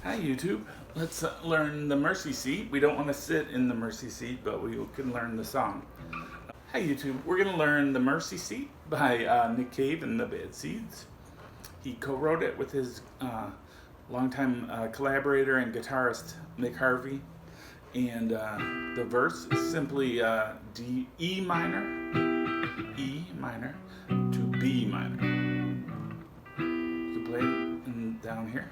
Hi YouTube. Let's learn the Mercy Seat. We don't want to sit in the Mercy Seat, but we can learn the song. Hi YouTube. We're going to learn the Mercy Seat by Nick Cave and the Bad Seeds. He co-wrote it with his longtime collaborator and guitarist Nick Harvey. And the verse is simply E minor to B minor. You can play it down here.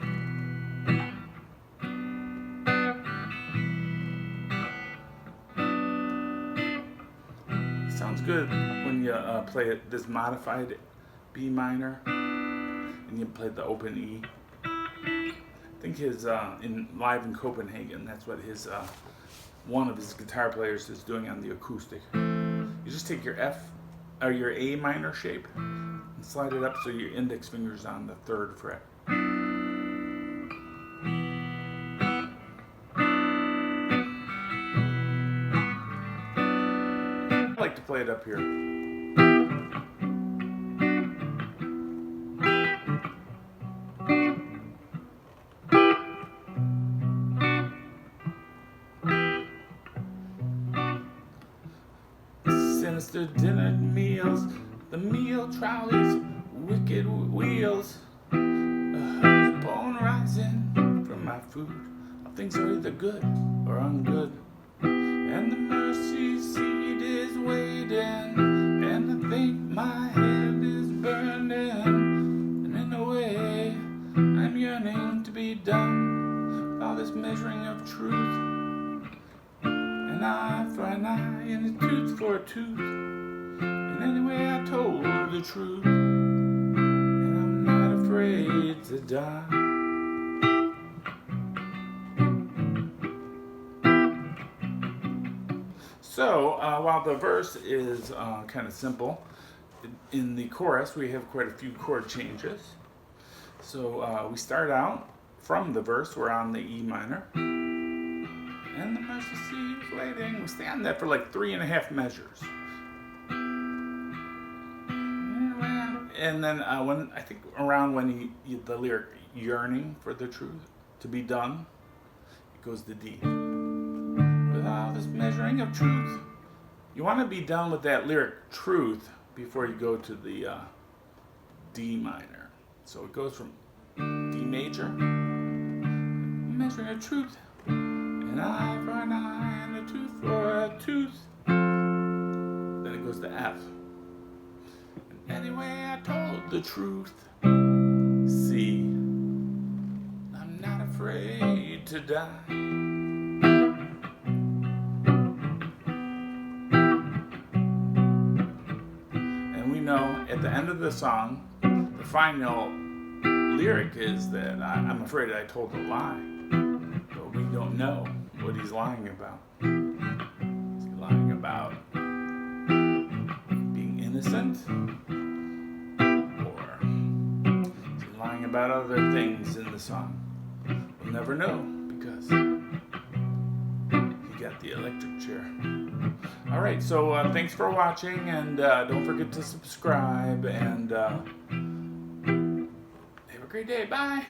Sounds good when you play it this modified B minor and you play the open E. I think his in live in Copenhagen, that's what his one of his guitar players is doing on the acoustic. You just take your F or your A minor shape and slide it up so your index finger's on the 3rd fret. I like to play it up here. Sinister dinner meals, the meal trolleys, wicked wheels, a hurt bone rising from my food. All things are either good or ungood, and the mercy seat is waiting, and I think my head is burning, and in a way I'm yearning to be done with all this measuring of truth. An eye for an eye and a tooth for a tooth. And anyway, I told the truth, and I'm not afraid to die. So, while the verse is kind of simple, in the chorus we have quite a few chord changes. So we start out from the verse, we're on the E minor. And the mercy seat is waiting. We stay on that for like 3.5 measures. And then when I think around when the lyric yearning for the truth to be done, it goes to D. With all this measuring of truth. You want to be done with that lyric truth before you go to the D minor. So it goes from D major, measuring of truth. An eye for an eye and a tooth for a tooth. Then it goes to F. And anyway, I told the truth. C. I'm not afraid to die. And we know at the end of the song, the final lyric is that I'm afraid I told a lie. But we don't know what he's lying about. Is he lying about being innocent? Or is he lying about other things in the song? We'll never know because he got the electric chair. Alright, so thanks for watching, and don't forget to subscribe, and have a great day. Bye!